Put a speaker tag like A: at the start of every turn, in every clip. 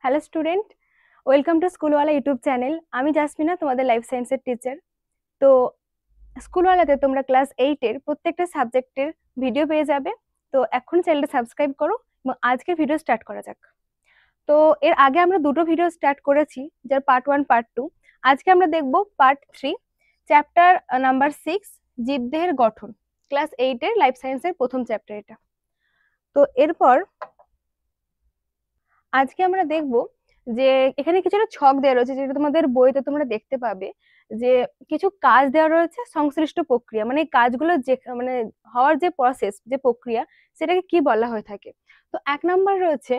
A: Hello student, welcome to Schoolwala YouTube channel. আমি জাসমিনা, তোমাদের life সায়েন্সের টিচার। তো স্কুলওয়ালাতে তোমরা ক্লাস 8-এর প্রত্যেকটা সাবজেক্টের ভিডিও পেয়ে যাবে। তো এখন চ্যানেলটা সাবস্ক্রাইব করো এবং আজকের ভিডিও স্টার্ট করা যাক। তো এর আগে আমরা দুটো ভিডিও স্টার্ট করেছি, যার পার্ট 1 পার্ট 2। আজকে আমরা দেখব পার্ট 3, চ্যাপ্টার নাম্বার 6, জীবদেহের গঠন। ক্লাস 8-এর লাইফ সায়েন্সের প্রথম চ্যাপ্টার এটা। তো এরপর আজকে আমরা দেখব যে এখানে কিছুটা ছক দেওয়া রয়েছে, যেটা তোমাদের বইতে তোমরা দেখতে পাবে, যে কিছু কাজ দেওয়া রয়েছে, সংশ্লিষ্ট প্রক্রিয়া, মানে এই কাজগুলো যে মানে হওয়ার যে প্রসেস, যে প্রক্রিয়া, সেটাকে কি বলা হয়ে থাকে। তো 1 নাম্বার রয়েছে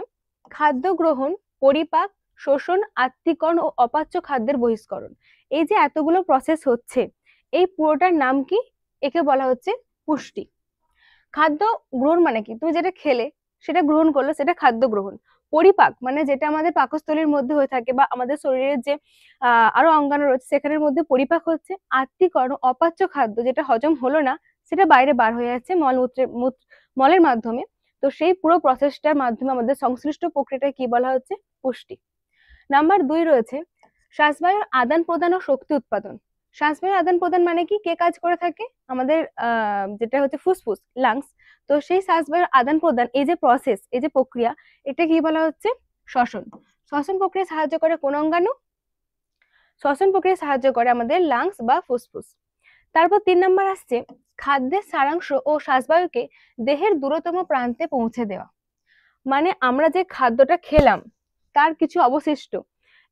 A: খাদ্য গ্রহণ, পরিপাক, শোষণ, আত্তীকরণ ও অপাচ্য খাদ্যের বহিষ্করণ। এই যে এতগুলো প্রসেস হচ্ছে, এই পুরোটার নাম কি? একে বলা হচ্ছে পুষ্টি। খাদ্য গ্রহণ মানে কি? তুমি যেটা খেলে, সেটা গ্রহণ করলো, সেটা খাদ্য গ্রহণ। পরিপাক মানে যেটা আমাদের পাকস্থলীর মধ্যে হয়ে থাকে, বা আমাদের শরীরের যে আরো অঙ্গাণু রয়েছে সেখানের মধ্যে পরিপাক হচ্ছে। আত্তীকরণ, অপাচ্য খাদ্য যেটা হজম হলো না, সেটা বাইরে বার হয়ে যাচ্ছে মলের মাধ্যমে। তো সেই পুরো প্রসেসটার মাধ্যমে আমাদের সংশ্লিষ্ট প্রক্রিয়াটা কি বলা হচ্ছে? পুষ্টি। নাম্বার 2 রয়েছে শ্বাসবায়ুর আদান প্রদান ও শক্তি উৎপাদন। শ্বাসবায়ুর আদান প্রদান মানে কি? কে কাজ করে থাকে? আমাদের যেটা হচ্ছে ফুসফুস, লাংস। তো সেই শ্বাসবায়ুর আদান প্রদান, এই যে প্রসেস, এই যে প্রক্রিয়া, এটা কি বলা হচ্ছে? শ্বসন। শ্বসন প্রক্রিয়া সাহায্য করে কোন অঙ্গাণু? শ্বসন প্রক্রিয়া সাহায্য করে আমাদের লাংস বা ফুসফুস। তারপর 3 নাম্বার আসছে খাদ্যের সারাংশ ও শ্বাসবায়ুকে দেহের দূরতম প্রান্তে পৌঁছে দেওয়া। মানে আমরা যে খাদ্যটা খেলাম, তার কিছু অবশিষ্ট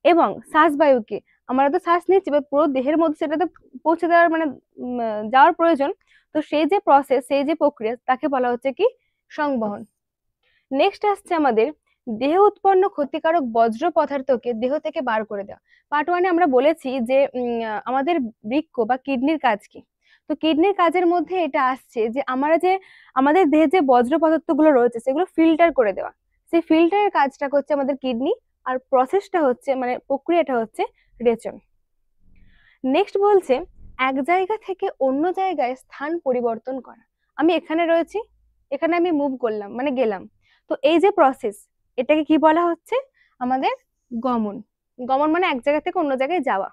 A: এবং শ্বাসবায়ুকে, আমরা তো শ্বাস নিচ্ছি, বা পুরো দেহের মধ্যে সেটাতে পৌঁছে দেওয়ার মানে যাওয়ার প্রয়োজন। তো সেই যে প্রসেস, সেই যে প্রক্রিয়া, তাকে বলা হচ্ছে কি? সংবহন। নেক্সট আসছে আমাদের দেহ উৎপন্ন ক্ষতিকারক বজ্র পদার্থকে দেহ থেকে বার করে দেওয়া। পার্ট 1-এ আমরা বলেছি যে আমাদের বৃক্ক বা কিডনির কাজ কি। তো কিডনির কাজের মধ্যে এটা আসছে যে আমরা যে আমাদের দেহে যে বজ্র পদার্থগুলো রয়েছে, সেগুলো ফিল্টার করে দেওয়া। সেই ফিল্টারের কাজটা করছে আমাদের কিডনি, আর প্রসেসটা হচ্ছে, মানে প্রক্রিয়াটা হচ্ছে রেচন। নেক্সট বলছে এক জায়গা থেকে অন্য জায়গায় স্থান পরিবর্তন করা। আমি এখানে রয়েছি, এখানে আমি মুভ করলাম, মানে গেলাম। তো এই যে প্রসেস, এটাকে কি বলা হচ্ছে? আমাদের গমন। গমন মানে এক জায়গা থেকে অন্য জায়গায় যাওয়া।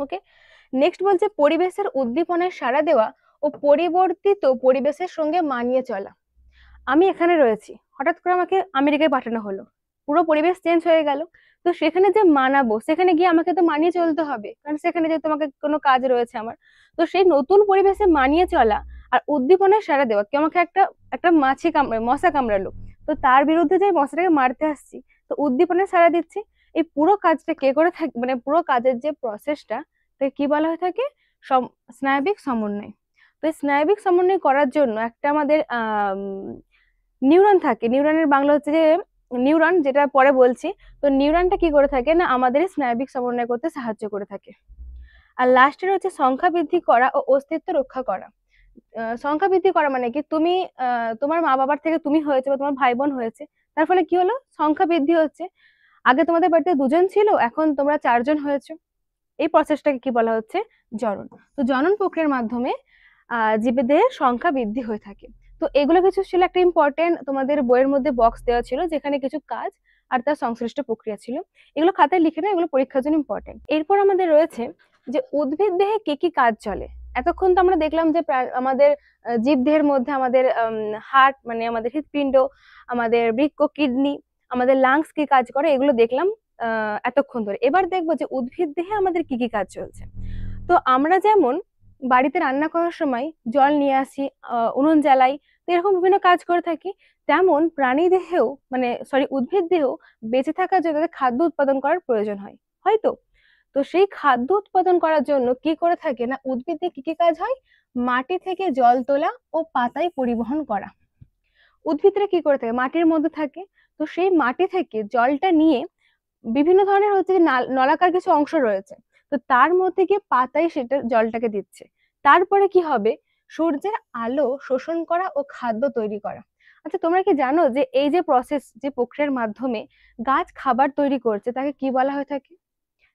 A: ওকে। নেক্সট বলছে পরিবেশের উদ্দীপনায় সাড়া দেওয়া ও পরিবর্তিত পরিবেশের সঙ্গে মানিয়ে চলা। আমি এখানে রয়েছি, হঠাৎ করে আমাকে আমেরিকায় পাঠানো হলো, পুরো পরিবেশ চেঞ্জ হয়ে গেল। তো সেখানে যে মানাবো, সেখানে গিয়ে আমাকে তো মানিয়ে চলতে হবে, কারণ সেখানে যেহেতু আমাকে কোনো কাজ রয়েছে আমার। তো সেই নতুন পরিবেশে মানিয়ে চলা আর উদ্দীপনায় সাড়া দেওয়া। কি, আমাকে একটা একটা মশা কামড়ালো, তো তার বিরুদ্ধে যে মশাটাকে মারতে আসছি, তো উদ্দীপনায় সাড়া দিচ্ছি। এই পুরো কাজটা কে করে থাকে, মানে পুরো কাজের যে প্রসেসটা, তাকে কি বলা হয়ে থাকে? স্নায়বিক সমন্বয়। তো এই স্নায়বিক সমন্বয় করার জন্য একটা আমাদের নিউরন থাকে। নিউরনের বাংলা হচ্ছে যে নিউরন, যেটা পরে বলছি। তো নিউরনটা কি করে থাকে না, আমাদের স্নায়বিক সমন্বয় করতে সাহায্য করে থাকে। আর লাস্টের হচ্ছে সংখ্যা বৃদ্ধি করা ও অস্তিত্ব রক্ষা করা। সংখ্যা বৃদ্ধি করা মানে কি? তুমি তোমার মা বাবার থেকে তুমি হয়েছে, বা তোমার ভাই বোন হয়েছে, তার ফলে কি হলো? সংখ্যা বৃদ্ধি হচ্ছে। আগে তোমাদের বাড়িতে 2জন ছিল, এখন তোমরা 4জন হয়েছে। এই প্রসেসটাকে কি বলা হচ্ছে? জনন। তো জনন প্রক্রিয়ার মাধ্যমে জীবদের সংখ্যা বৃদ্ধি হয়ে থাকে। তো এগুলো কিছু ছিল একটা ইম্পর্টেন্ট, তোমাদের বইয়ের মধ্যে বক্স দেওয়া ছিল, যেখানে কিছু কাজ আর তার সংশ্লিষ্ট প্রক্রিয়া ছিল। এগুলো খাতায় লিখে নাও, এগুলো পরীক্ষার জন্য ইম্পর্টেন্ট। এরপর আমাদের রয়েছে যে উদ্ভিদ দেহে কি কি কাজ চলে। এতক্ষণ তো আমরা দেখলাম যে আমাদের জীবদেহের মধ্যে আমাদের হার্ট, মানে আমাদের হৃৎপিণ্ড, আমাদের বৃক্ক, কিডনি, আমাদের লাংস কি কাজ করে, এগুলো দেখলাম এতক্ষণ ধরে। এবার দেখবো যে উদ্ভিদ দেহে আমাদের কি কি কাজ চলছে। তো আমরা যেমন বাড়িতে রান্না করার সময় জল নিয়ে আসি, উনুন জ্বালাই, তো এরকম বিভিন্ন কাজ করে থাকি, তেমন প্রাণী দেহেও, মানে সরি, উদ্ভিদ দেহেও বেঁচে থাকার জন্য তাদের খাদ্য উৎপাদন করার প্রয়োজন হয়, হয়তো। তো সেই খাদ্য উৎপাদন করার জন্য কি করে থাকে না, উদ্ভিদে কি কি কাজ হয়? মাটি থেকে জল তোলা ও পাতায় পরিবহন করা। উদ্ভিদরা কি করে থাকে? মাটির মধ্যে থাকে। তো সেই মাটি থেকে জলটা নিয়ে বিভিন্ন ধরনের হচ্ছে যে নলাকার কিছু অংশ রয়েছে, তো তার মধ্যে গিয়ে পাতায় সেটা জলটাকে দিচ্ছে। তারপরে কি হবে? সূর্যের আলো শোষণ করা ও খাদ্য তৈরি করা। আচ্ছা, তোমরা কি জানো যে এই যে প্রসেস, যে প্রক্রিয়ার মাধ্যমে গাছ খাবার তৈরি করছে, তাকে কি বলা হয়ে থাকে?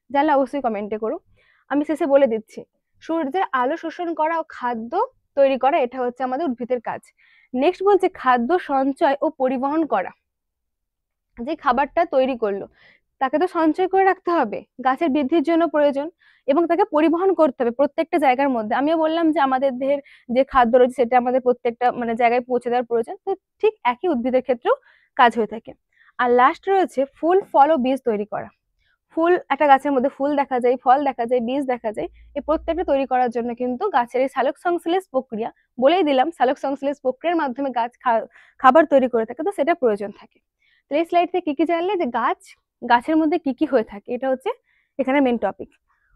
A: জানলে অবশ্যই কমেন্টে করো। আমি শেষে বলে দিচ্ছি। সূর্যের আলো শোষণ করা ও খাদ্য তৈরি করা, এটা হচ্ছে আমাদের উদ্ভিদের কাজ। নেক্সট বলছে খাদ্য সঞ্চয় ও পরিবহন করা। যে খাবারটা তৈরি করলো তাকে তো সঞ্চয় করে রাখতে হবে, গাছের বৃদ্ধির জন্য প্রয়োজন, এবং তাকে পরিবহন করতে হবে প্রত্যেকটা জায়গার মধ্যে। আমিও বললাম যে আমাদের দেহের যে খাদ্য রয়েছে সেটা আমাদের প্রত্যেকটা মানে জায়গায় পৌঁছে দেওয়ার প্রয়োজন, তো ঠিক একই উদ্ভিদের ক্ষেত্রেও কাজ হয়ে থাকে। আর লাস্ট রয়েছে ফুল, ফল ও বীজ তৈরি করা। ফুল, একটা গাছের মধ্যে ফুল দেখা যায়, ফল দেখা যায়, বীজ দেখা যায়, এই প্রত্যেকটা তৈরি করার জন্য কিন্তু গাছের এই সালোক সংশ্লেষ প্রক্রিয়া, বলেই দিলাম সালোক সংশ্লেষ প্রক্রিয়ার মাধ্যমে গাছ খাবার তৈরি করে থাকে, তো সেটা প্রয়োজন থাকে। তো এই স্লাইড থেকে কি কি জানলে যে গাছের মধ্যে কি কি হয়ে থাকে, এটা হচ্ছে এখানে মেন টপিক।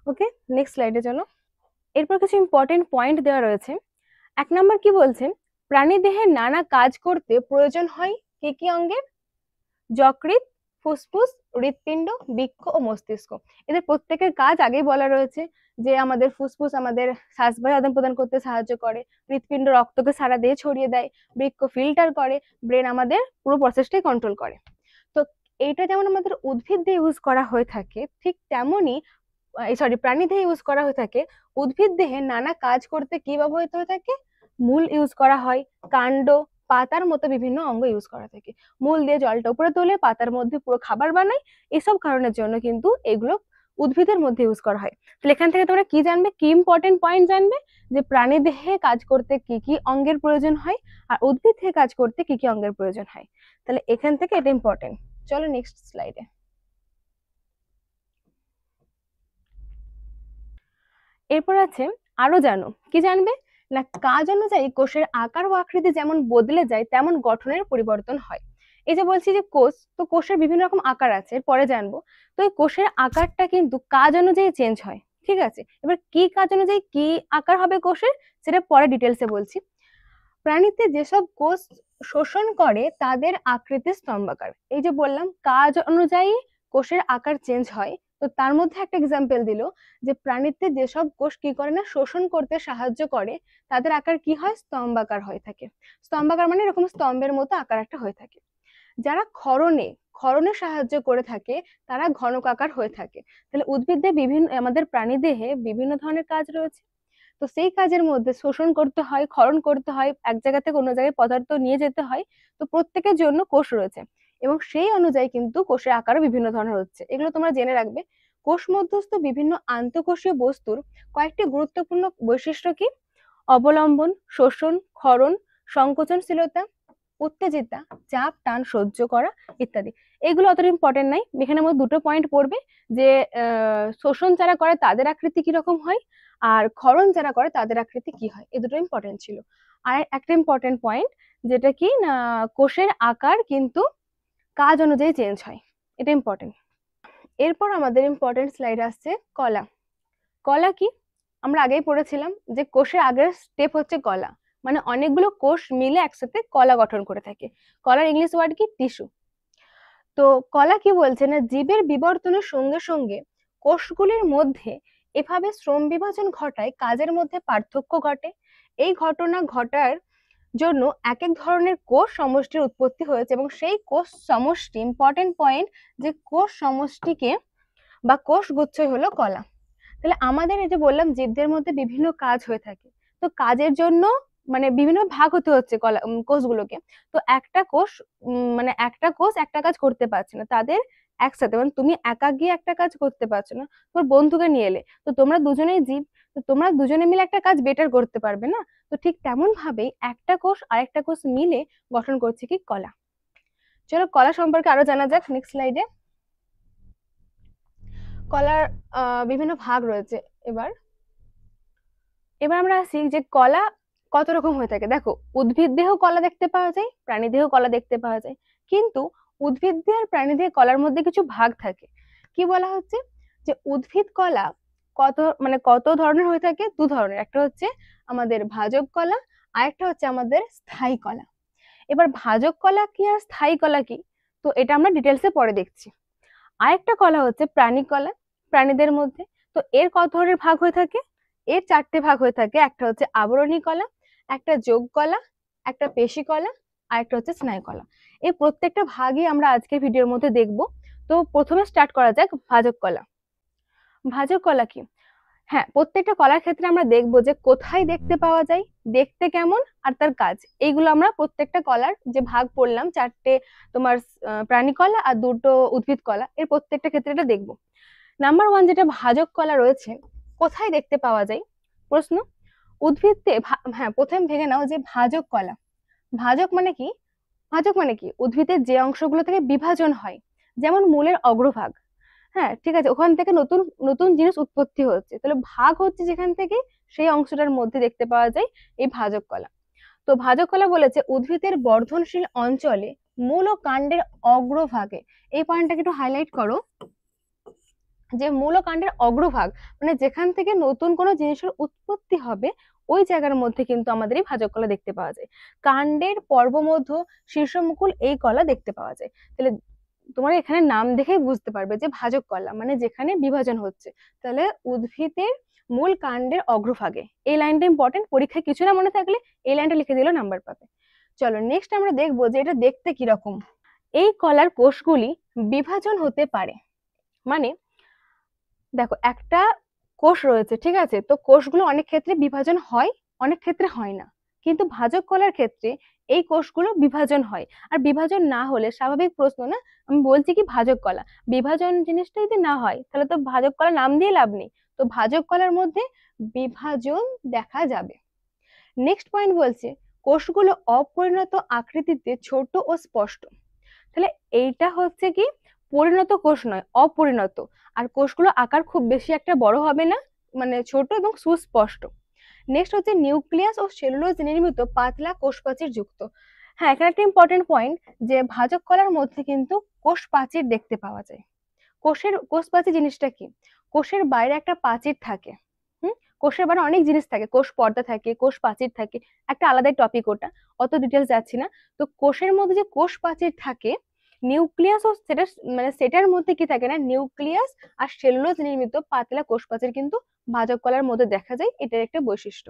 A: ওকে, নেক্সট স্লাইডে চলো। এরপর কিছু ইম্পর্টেন্ট পয়েন্ট দেওয়া রয়েছে। 1 নম্বর কি বলছে, প্রাণী দেহে নানা কাজ করতে প্রয়োজন হয় কি কি অঙ্গের? যকৃৎ, ফুসফুস, হৃৎপিণ্ড, বৃক্ক ও মস্তিষ্ক। এদের প্রত্যেকের কাজ আগেই বলা রয়েছে, যে আমাদের ফুসফুস আমাদের শ্বাসবায়ু আদান প্রদান করতে সাহায্য করে, হৃৎপিণ্ড রক্তকে সারা দেহে ছড়িয়ে দেয়, বৃক্ক ফিল্টার করে, ব্রেন আমাদের পুরো প্রসেসটাই কন্ট্রোল করে। তো এইটা যেমন আমাদের উদ্ভিদ দিয়ে ইউজ করা হয়ে থাকে, ঠিক তেমনই প্রাণী দেহে ইউজ করা হয়ে থাকে। উদ্ভিদ দেহে নানা কাজ করতে কি ব্যবহৃত হয়ে থাকে? মূল ইউজ করা হয়, কাণ্ড, পাতার মতো বিভিন্ন অঙ্গ ইউজ করা থাকে। মূল দিয়ে জলটা উপরে তোলে, পাতার মধ্যে পুরো খাবার বানায়, এসব কারণের জন্য কিন্তু এগুলো উদ্ভিদের মধ্যে ইউজ করা হয়। তাহলে এখান থেকে তোমরা কি জানবে, কি ইম্পর্টেন্ট পয়েন্ট জানবে, যে প্রাণী দেহে কাজ করতে কি কি অঙ্গের প্রয়োজন হয়, আর উদ্ভিদ দেহে কাজ করতে কি কি অঙ্গের প্রয়োজন হয়। তাহলে এখান থেকে এটা ইম্পর্টেন্ট। চলো নেক্সট স্লাইডে। এরপর আছে আরো জানো, কি জানবে না, কাজ অনুযায়ী কোষের আকার ও আকৃতি যেমন বদলে যায় তেমন গঠনের পরিবর্তন হয়। এই যে বলছি যে কোষ, তো কোষের বিভিন্ন রকম আকার আছে, পরে জানবো। তো এই কোষের আকারটা কিন্তু কাজ অনুযায়ী চেঞ্জ হয়, ঠিক আছে। এবার কি কাজ অনুযায়ী কি আকার হবে কোষের, সেটা পরে ডিটেলসে বলছি। প্রাণীতে যেসব কোষ শোষণ করে তাদের আকৃতি স্তম্ভাকার। এই যে বললাম কাজ অনুযায়ী কোষের আকার চেঞ্জ হয়, তো তার মধ্যে একটা এক্সাম্পল দিল যে প্রাণীতে যেসব কোষ কি করে না, শোষণ করতে সাহায্য করে, তাদের আকার কি হয়? স্তম্ভাকার হয়ে থাকে। স্তম্ভাকার মানে এরকম স্তম্ভের মতো আকার একটা হয়ে থাকে। যারা ক্ষরণে সাহায্য করে থাকে তারা ঘনকাকার হয়ে থাকে। তাহলে উদ্ভিদে বিভিন্ন, আমাদের প্রাণী দেহে বিভিন্ন ধরনের কাজ রয়েছে। তো সেই কাজের মধ্যে শোষণ করতে হয়, ক্ষরণ করতে হয়, এক জায়গা থেকে অন্য জায়গায় পদার্থ নিয়ে যেতে হয়। তো প্রত্যেকের জন্য কোষ রয়েছে, এবং সেই অনুযায়ী কিন্তু কোষের আকারও বিভিন্ন ধরনের হচ্ছে। এগুলো তোমরা জেনে রাখবে। কোষ মধ্যস্থ বিভিন্ন আন্তঃকোষীয় বস্তুর কয়েকটি গুরুত্বপূর্ণ বৈশিষ্ট্য কি? অবলম্বন, শোষণ, ক্ষরণ, সংকোচনশীলতা, উত্তেজিতা, চাপ টান সহ্য করা ইত্যাদি। এগুলো অতটা ইম্পর্টেন্ট নাই, এখানে আমার দুটো পয়েন্ট পড়বে, যে শোষণ যারা করে তাদের আকৃতি কিরকম হয়, আর ক্ষরণ যারা করে তাদের আকৃতি কি হয়, এই দুটো ইম্পর্টেন্ট ছিল। আর একটা ইম্পর্টেন্ট পয়েন্ট, যেটা কি না, কোষের আকার কিন্তু কাজ অনুযায়ী চেঞ্জ হয়, এটা ইম্পর্টেন্ট। এরপর আমাদের ইম্পর্টেন্ট স্লাইড আসছে কলা। কলা কি? আমরা আগেই পড়েছিলাম যে কোষের আগের স্টেপ হচ্ছে কলা, মানে অনেকগুলো কোষ মিলে একসাথে কলা গঠন করে থাকে। কলার ইংলিশ ওয়ার্ড কি? টিস্যু। তো কলা কি বলছে না, জীবের বিবর্তনের সঙ্গে সঙ্গে কোষগুলির মধ্যে এভাবে শ্রম বিভাজন ঘটায় কাজের মধ্যে পার্থক্য ঘটে। এই ঘটনা ঘটার জন্য এক এক ধরনের কোষ সমষ্টির উৎপত্তি হয়েছে, এবং সেই কোষ সমষ্টি, ইম্পর্টেন্ট পয়েন্ট, যে কোষ সমষ্টিকে বা কোষ গুচ্ছই হলো কলা। তাহলে আমাদের এই যে বললাম জীবদের মধ্যে বিভিন্ন কাজ হয়ে থাকে, তো কাজের জন্য মানে বিভিন্ন ভাগ হতে হচ্ছে কোষগুলোকে। তো একটা কোষ মানে একটা কোষ একটা কাজ করতে পারছে না, তাদের একসাথে, মানে তুমি একা গিয়ে একটা কাজ করতে পারছো না, তোমার বন্ধুকে নিয়ে এলে, তো তোমরা দুজনেই জীব, তো তোমরা দুজনে মিলে একটা কাজ বেটার করতে পারবে না। তো ঠিক তেমন ভাবেই একটা কোষ আরেকটা কোষ মিলে গঠন করছে কি? কলা। চলো কলা সম্পর্কে আরো জানা যাক নেক্সট স্লাইডে। কলার বিভিন্ন ভাগ রয়েছে। এবার এবার আমরা আসি যে কলা কত রকম হয়ে থাকে। দেখো, উদ্ভিদ দেহ কলা দেখতে পাওয়া যায়, প্রাণী দেহ কলা দেখতে পাওয়া যায়, কিন্তু উদ্ভিদ দেহ আর প্রাণী দেহ কলার মধ্যে কিছু ভাগ থাকে। কি বলা হচ্ছে, যে উদ্ভিদ কলা কত ধরনের হয়ে থাকে? 2 ধরনের। একটা হচ্ছে আমাদের ভাজক কলা, আর একটা হচ্ছে আমাদের স্থায়ী কলা। এবার ভাজক কলা কি আর স্থায়ী কলা কি, তো এটা আমরা ডিটেলসে পরে দেখছি। আরেকটা কলা হচ্ছে প্রাণী কলা, প্রাণীদের মধ্যে। তো এর কত ধরনের ভাগ হয়ে থাকে? এর 4টে ভাগ হয়ে থাকে। একটা হচ্ছে আবরণী কলা, একটা যোগ কলা, একটা পেশি কলা, আর একটা হচ্ছে স্নায়ু কলা। এই প্রত্যেকটা ভাগই আমরা আজকের ভিডিওর মধ্যে দেখব। তো প্রথমে স্টার্ট করা যাক ভাজক কলা। ভাজক কলা কি? হ্যাঁ, প্রত্যেকটা কলার ক্ষেত্রে আমরা দেখবো যে কোথায় দেখতে পাওয়া যায়, দেখতে কেমন, আর তার কাজ। এইগুলো আমরা প্রত্যেকটা কলার যে ভাগ পড়লাম, 4টে তোমার প্রাণী কলা আর 2টো উদ্ভিদ কলা, এর প্রত্যেকটা ক্ষেত্রে এটা দেখবো। নাম্বার 1 যেটা ভাজক কলা রয়েছে, কোথায় দেখতে পাওয়া যায়? প্রশ্ন। উদ্ভিদে হ্যাঁ, প্রথম ভেঙে নাও যে ভাজক কলা। ভাজক মানে কি? ভাজক মানে কি? উদ্ভিদের যে অংশগুলো থেকে বিভাজন হয়, যেমন মূলের অগ্রভাগ। হ্যাঁ, ঠিক আছে, ওখান থেকে নতুন নতুন জিনিস উৎপত্তি হচ্ছে, তাহলে ভাগ হচ্ছে যেখান থেকে, সেই অংশটার মধ্যে দেখতে পাওয়া যায় এই ভাজক কলা। তো ভাজক কলা বলেছে উদ্ভিদের বর্ধনশীল অঞ্চলে মূল ও কাণ্ডের অগ্রভাগে। এই পয়েন্টটাকে একটু হাইলাইট করো, যে মূল ও কাণ্ডের অগ্রভাগ মানে যেখান থেকে নতুন কোনো জিনিসের উৎপত্তি হবে, ওই জায়গার মধ্যে কিন্তু আমাদের এই ভাজক কলা দেখতে পাওয়া যায়। কাণ্ডের পর্বমধ্য, শীর্ষমুকুল এই কলা দেখতে পাওয়া যায়। তাহলে তোমার এখানে নাম দেখেই বুঝতে পারবে যে ভাজক কলা মানে যেখানে বিভাজন হচ্ছে। তাহলে উদ্ভিদের মূল কাণ্ডের অগ্রভাগে, এই লাইনটা ইম্পর্টেন্ট, পরীক্ষায় কিছু না মনে থাকলে এই লাইনটা লিখে দিলে নাম্বার পাবে। চলো নেক্সট আমরা দেখবো যে এটা দেখতে কিরকম। এই কলার কোষগুলি বিভাজন হতে পারে, মানে দেখো একটা কোষ রয়েছে, ঠিক আছে, তো কোষগুলো অনেক ক্ষেত্রে বিভাজন হয়, অনেক ক্ষেত্রে হয় না। কিন্তু ভাজক কলার ক্ষেত্রে এই কোষগুলো বিভাজন হয়। আর বিভাজন না হলে স্বাভাবিক প্রশ্ন না, আমি বলছি কি ভাজক কলা, বিভাজন জিনিসটা যদি না হয় তাহলে তো ভাজক কলা নাম দিয়ে লাভ নেই। তো ভাজক কলার মধ্যে বিভাজন দেখা যাবে। নেক্সট পয়েন্ট বলছে কোষগুলো অপরিণত আকৃতিতে ছোট ও স্পষ্ট। তাহলে এইটা হচ্ছে কি পরিণত কোষ নয়, অপরিণত। আর কোষগুলো আকার খুব বেশি একটা বড় হবে না, মানে ছোট এবং সুস্পষ্ট। নেক্সট হচ্ছে নিউক্লিয়াস ও সেলুলোজ নির্মিত পাতলা কোষপ্রাচীর যুক্ত। হ্যাঁ, এখানে একটা ইম্পর্টেন্ট পয়েন্ট, যে ভাজক কলার মধ্যে কিন্তু কোষ প্রাচীর দেখতে পাওয়া যায়। কোষ প্রাচীর জিনিসটা কি? কোষের বাইরে একটা প্রাচীর থাকে। কোষের বাইরে অনেক জিনিস থাকে, কোষ পর্দা থাকে, কোষ প্রাচীর থাকে, একটা আলাদা টপিক ওটা, অত ডিটেলস যাচ্ছি না। তো কোষের মধ্যে যে কোষ প্রাচীর থাকে, নিউক্লিয়াস ও সেটা মানে সেটার মধ্যে কি থাকে না, নিউক্লিয়াস আর সেলুলোজ নির্মিত পাতলা কোষ প্রাচীর কিন্তু ভাজক কলার মধ্যে দেখা যায়, এটার একটা বৈশিষ্ট্য।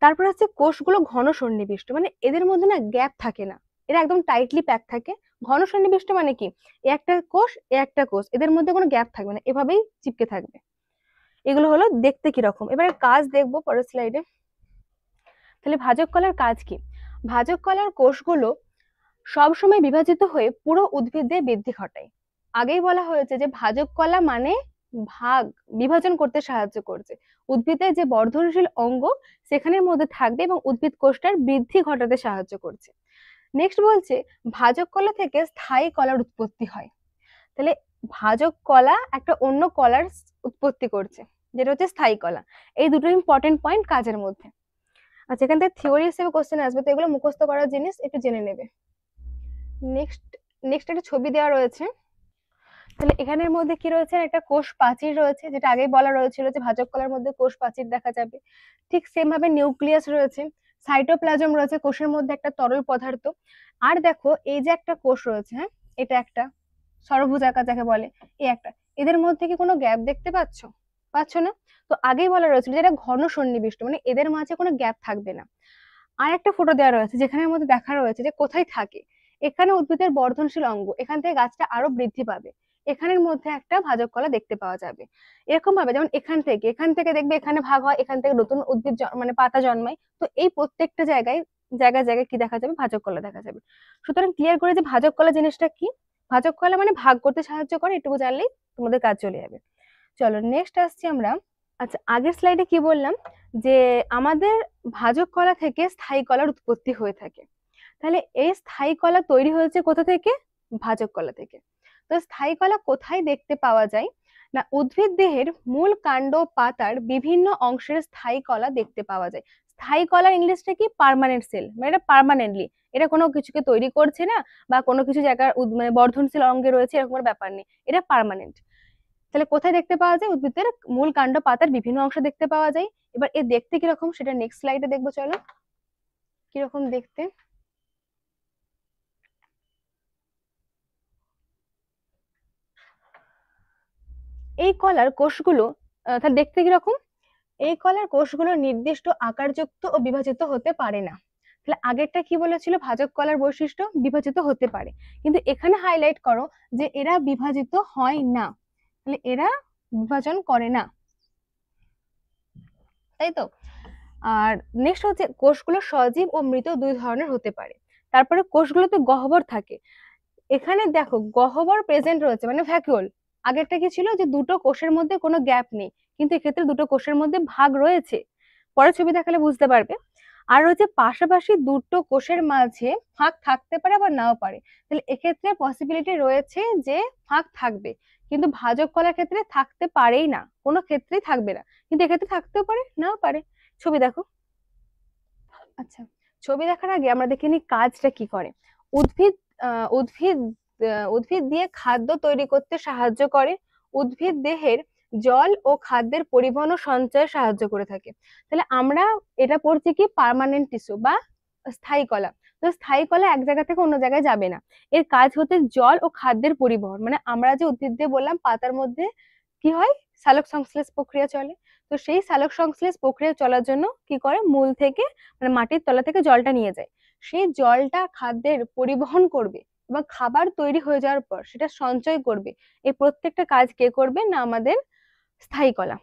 A: তারপর হচ্ছে কোষগুলো ঘন সন্নিবিষ্ট, মানে এদের মধ্যে না গ্যাপ থাকে না, এরা একদম টাইটলি প্যাক থাকে। ঘন সন্নিবিষ্ট মানে কি, একটা কোষ একটা কোষ, এদের মধ্যে কোনো গ্যাপ থাকবে না, এভাবেই চিপকে থাকবে। এগুলো হলো দেখতে কিরকম। এবারে কাজ দেখবো পরের স্লাইডে। তাহলে ভাজক কলার কাজ কি? ভাজক কলার কোষগুলো সবসময় বিভাজিত হয়ে পুরো উদ্ভিদে বৃদ্ধি ঘটায়। আগেই বলা হয়েছে যে ভাজক কলা মানে ভাগ, বিভাজন করতে সাহায্য করছে। উদ্ভিদের যে বর্ধনশীল অঙ্গ সেখানের মধ্যে থাকবে এবং উদ্ভিদ কোষটার বৃদ্ধি ঘটাতে সাহায্য করছে। নেক্সট বলছে ভাজক কলা থেকে স্থায়ী কলার উৎপত্তি হয়। তাহলে ভাজক কলা একটা অন্য কলার উৎপত্তি করছে, যেটা হচ্ছে স্থায়ী কলা। এই দুটো ইম্পর্টেন্ট পয়েন্ট কাজের মধ্যে। আচ্ছা, এখান থেকে থিওরি হিসেবে কোশ্চেন আসবে, তো এগুলো মুখস্থ করার জিনিস, একটু জেনে নেবে। নেক্সট নেক্সট একটা ছবি দেওয়া রয়েছে। তাহলে এখানের মধ্যে কি রয়েছে, একটা কোষ প্রাচীর রয়েছে, যেটা আগেই বলা রয়েছিল যে ভাজক কলার মধ্যে কোষ প্রাচীর দেখা যাবে। ঠিক সেম ভাবে নিউক্লিয়াস রয়েছে, সাইটোপ্লাজম রয়েছে, কোষের মধ্যে একটা তরল পদার্থ। আর দেখো এই যে একটা কোষ রয়েছে, হ্যাঁ, এটা একটা ষড়ভুজাকার যাকে বলে, এই একটা, এদের মধ্যে কি কোনো গ্যাপ দেখতে পাচ্ছ? পাচ্ছ না? তো আগেই বলা রয়েছিল যে এটা ঘন সন্নিবিষ্ট, মানে এদের মাঝে কোনো গ্যাপ থাকবে না। আর একটা ফটো দেওয়া রয়েছে যেখানের মধ্যে দেখা রয়েছে যে কোথায় থাকে, এখানে উদ্ভিদের বর্ধনশীল অঙ্গ, এখান থেকে গাছটা আরো বৃদ্ধি পাবে, এখানের মধ্যে একটা ভাজক কলা দেখতে পাওয়া যাবে। এরকম ভাবে যেমন এখান থেকে দেখবে এখানে ভাগ হয়, এখান থেকে নতুন উদ্ভিদ মানে পাতা জন্মায়। তো এই প্রত্যেকটা জায়গায় জায়গায় জায়গায় কি দেখা যাবে, ভাজক কলা দেখা যাবে। সুতরাং ক্লিয়ার করে যে ভাজক কলা জিনিসটা কি, ভাজক কলা মানে ভাগ করতে সাহায্য করে, এটুকু জানলেই তোমাদের কাজ চলে যাবে। চলো নেক্সট আসছি আমরা। আচ্ছা, আগের স্লাইডে কি বললাম, যে আমাদের ভাজক কলা থেকে স্থায়ী কলার উৎপত্তি হয়ে থাকে। তাহলে এই স্থায়ী কলা তৈরি হয়েছে কোথা থেকে? ভাজক কলা থেকে। তো স্থায়ী কলা কোথায় দেখতে পাওয়া যায় না, উদ্ভিদ দেহের মূল কাণ্ড পাতার বিভিন্ন অংশের স্থায়ী কলা দেখতে পাওয়া যায়। স্থায়ী কলার ইংলিশটা কি, পার্মানেন্ট সেল, মানে এটা পার্মানেন্টলি, এটা কোনো কিছুকে তৈরি করছে না বা কোনো কিছু জায়গার মানে বর্ধনশীল অঙ্গে রয়েছে এরকম ব্যাপার নেই, এটা পার্মানেন্ট। তাহলে কোথায় দেখতে পাওয়া যায়, উদ্ভিদের মূল কাণ্ড পাতার বিভিন্ন অংশ দেখতে পাওয়া যায়। এবার এ দেখতে কিরকম সেটা নেক্সট স্লাইডে দেখবো, চলো কিরকম দেখতে। এই কলার কোষগুলো তার দেখতে কিরকম, এই কলার কোষগুলো নির্দিষ্ট আকারযুক্ত ও বিভাজিত হতে পারে না। তাহলে আগেরটা কি বলেছিল, ভাজক কলার বৈশিষ্ট্য বিভাজিত হতে পারে, কিন্তু এখানে হাইলাইট করো যে এরা বিভাজিত হয় না, তাহলে এরা বিভাজন করে না। তাই তো। আর নেক্সট হচ্ছে কোষগুলো সজীব ও মৃত দুই ধরনের হতে পারে। তারপরে কোষগুলোতে গহ্বর থাকে। এখানে দেখো গহ্বর প্রেজেন্ট রয়েছে মানে ভ্যাকুওল। আগেরটা কি ছিল যে দুটো কোষের মধ্যে কোনো গ্যাপ নেই, কিন্তু এক্ষেত্রে দুটো কোষের মধ্যে ভাগ রয়েছে। পরে ছবি দেখালে বুঝতে পারবে। আর রয়েছে পাশাপাশি দুটো কোষের মাঝে ফাঁক থাকতে পারে আবার নাও পারে। তাহলে এক্ষেত্রে পসিবিলিটি রয়েছে যে ফাঁক থাকবে, কিন্তু ভাজক কলার ক্ষেত্রে থাকতে পারেই না, কোনো ক্ষেত্রেই থাকবে না, কিন্তু এক্ষেত্রে থাকতেও পারে নাও পারে। ছবি দেখো। আচ্ছা, ছবি দেখার আগে আমরা দেখে নিই কাজটা কি করে। উদ্ভিদ উদ্ভিদ উদ্ভিদ দিয়ে খাদ্য তৈরি করতে সাহায্য করে। উদ্ভিদ দেহের জল ও খাদ্যের পরিবহন ও সঞ্চয়ে সাহায্য করে থাকে। তাহলে আমরা এটা পড়ছি কি পার্মানেন্ট টিস্যু বা স্থায়ী কলা। তো স্থায়ী কলা এক জায়গা থেকে অন্য জায়গায় যাবে না। এর কাজ হতে জল ও খাদ্যের পরিবহন, মানে আমরা যে উদ্ভিদ দিয়ে বললাম পাতার মধ্যে কি হয়, সালোক সংশ্লেষ প্রক্রিয়া চলে। তো সেই সালোক সংশ্লেষ প্রক্রিয়া চলার জন্য কি করে, মূল থেকে মানে মাটির তলা থেকে জলটা নিয়ে যায়। সেই জলটা খাদ্যের পরিবহন করবে এবং খাবার তৈরি হয়ে যাওয়ার পর সেটা সঞ্চয় করবে। এই প্রত্যেকটা কাজ কে করবে না, আমাদের স্থায়ী কলা।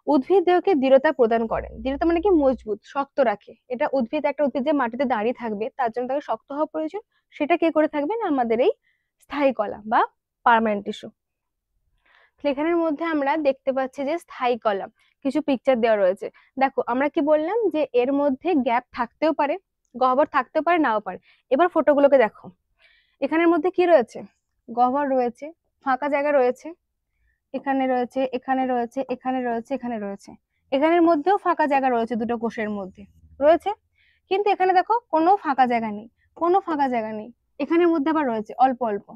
A: উদ্ভিদ দেহকে দৃঢ়তা প্রদান করে। দৃঢ়তা মানে কি, মজবুত শক্ত রাখে। এটা উদ্ভিদ, একটা উদ্ভিদ যে মাটিতে দাঁড়িয়ে থাকবে তার জন্য তাকে শক্ত হওয়া প্রয়োজন। সেটা কে করে থাকবে না, আমাদের এই স্থায়ী কলা বা পার্মানেন্ট টিস্যু। এখানের মধ্যে আমরা দেখতে পাচ্ছি যে স্থায়ী কলা, কিছু পিকচার দেওয়া রয়েছে। দেখো আমরা কি বললাম যে এর মধ্যে গ্যাপ থাকতেও পারে, গহ্বর থাকতেও পারে নাও পারে। এবার ফটোগুলোকে দেখো, এখানের মধ্যে কি রয়েছে, গহ্বর রয়েছে, ফাঁকা জায়গা রয়েছে, এখানে রয়েছে, এখানে রয়েছে, এখানে রয়েছে, এখানে রয়েছে। এখানের মধ্যেও ফাঁকা জায়গা রয়েছে, দুটো কোষের মধ্যে রয়েছে। কিন্তু এখানে দেখো কোনো ফাঁকা জায়গা নেই, কোনো ফাঁকা জায়গা নেই। এখানের মধ্যে আবার রয়েছে অল্প অল্প,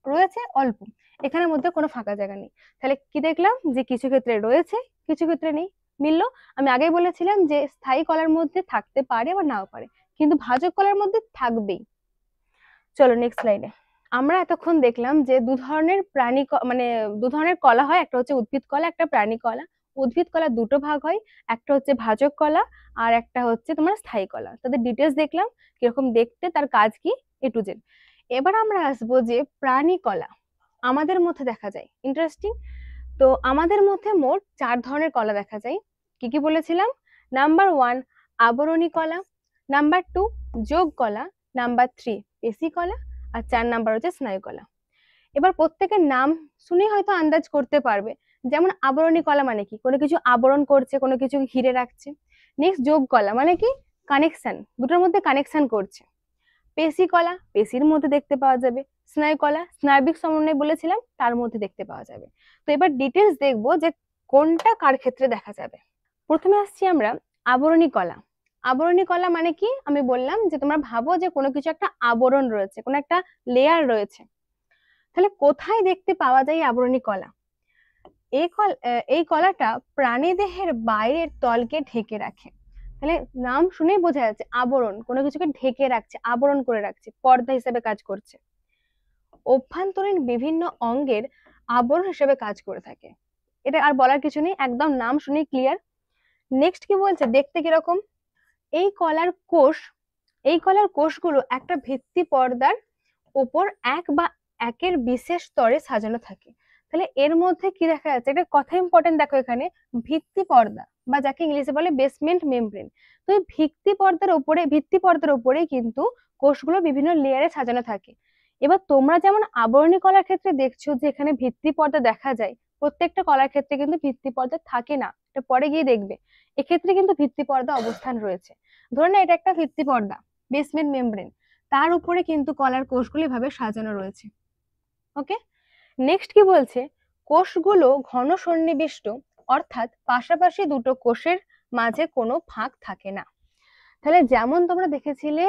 A: রয়েছে অল্প, এখানের মধ্যে কোনো ফাঁকা জায়গা নেই। তাহলে কি দেখলাম যে কিছু ক্ষেত্রে রয়েছে, কিছু ক্ষেত্রে নেই। মিললো। আমি আগেই বলেছিলাম যে স্থায়ী কলার মধ্যে থাকতে পারে বা নাও পারে, কিন্তু ভাজক কলার মধ্যে থাকবেই। চলো নেক্সট স্লাইডে। আমরা এতক্ষণ দেখলাম যে দু ধরনের প্রাণী মানে দু ধরনের কলা হয়, একটা হচ্ছে উদ্ভিদ কলা, একটা প্রাণী কলা। উদ্ভিদ কলা দুটো ভাগ হয়, একটা হচ্ছে ভাজক কলা আর একটা হচ্ছে তোমার স্থায়ী কলা। তাদের ডিটেলস দেখলাম কিরকম দেখতে, তার কাজ কি, এ টু জেড। এবার আমরা আসবো যে প্রাণী কলা আমাদের মধ্যে দেখা যায়, ইন্টারেস্টিং। তো আমাদের মধ্যে মোট 4 ধরনের কলা দেখা যায়। কি কি বলেছিলাম, নাম্বার 1 আবরণী কলা, নাম্বার 2 যোগ কলা, নাম্বার 3 পেশি কলা, আর 4 নাম্বার হচ্ছে স্নায়ু কলা। এবার প্রত্যেকের নাম শুনে হয়তো আন্দাজ করতে পারবে। যেমন আবরণী কলা মানে কি, কোনো কিছু আবরণ করছে, কোনো কিছু ঘিরে রাখছে। নেক্সট যোগ কলা মানে কি, কানেকশন, দুটোর মধ্যে কানেকশন করছে। পেশি কলা পেশির মধ্যে দেখতে পাওয়া যাবে। স্নায়ু কলা স্নায়বিক সমন্বয় বলেছিলাম, তার মধ্যে দেখতে পাওয়া যাবে। তো এবার ডিটেলস দেখবো যে কোনটা কার ক্ষেত্রে দেখা যাবে। প্রথমে আসছি আমরা আবরণী কলা। আবরণী কলা মানে কি, আমি বললাম যে তোমরা ভাবো যে কোনো কিছু একটা আবরণ রয়েছে, কোনো একটা লেয়ার রয়েছে। তাহলে কোথায় দেখতে পাওয়া যায় আবরণী কলা? এই কলাটা প্রাণীদেহের বাইরের তলকে ঢেকে রাখে। তাহলে নাম শুনেই বোঝা যাচ্ছে আবরণ, কোনো কিছুকে ঢেকে রাখছে, আবরণ করে রাখছে, পর্দা হিসেবে কাজ করছে। অভ্যন্তরীণ বিভিন্ন অঙ্গের আবরণ হিসেবে কাজ করে থাকে। এটা আর বলার কিছু নেই, একদম নাম শুনেই ক্লিয়ার। নেক্সট কি বলছে, দেখতে কিরকম, এই কলার কোষ, এই কলার কোষগুলো একটা ভিত্তি পর্দার উপর এক বা একের বিশেষ স্তরে সাজানো থাকে। তাহলে এর মধ্যে কি দেখা যাচ্ছে, এটা কথা ইম্পর্টেন্ট, দেখো এখানে ভিত্তি পর্দা বা যাকে ইংলিশে বলে বেসমেন্ট মেমব্রেন। তো এই ভিত্তি পর্দার উপরে কিন্তু কোষগুলো বিভিন্ন লেয়ারে সাজানো থাকে। এবার তোমরা যেমন আবরণী কলার ক্ষেত্রে দেখছো যে এখানে ভিত্তি পর্দা দেখা যায়, প্রত্যেকটা কলার ক্ষেত্রে কিন্তু ভিত্তি পর্দা থাকে না, এটা পরে গিয়ে দেখবে। এক্ষেত্রে কিন্তু ভিত্তি পর্দা অবস্থান রয়েছে। ধরে না এটা একটা ভিত্তি পর্দা, বেসমেন্ট মেমব্রেন, তার উপরে কিন্তু কলার কোষগুলো এভাবে সাজানো রয়েছে। ওকে, নেক্সট কি বলছে, কোষগুলো ঘন সন্নিবিষ্ট, অর্থাৎ পাশাপাশি দুটো কোষের মাঝে কোনো ফাঁক থাকে না। তাহলে যেমন তোমরা দেখেছিলে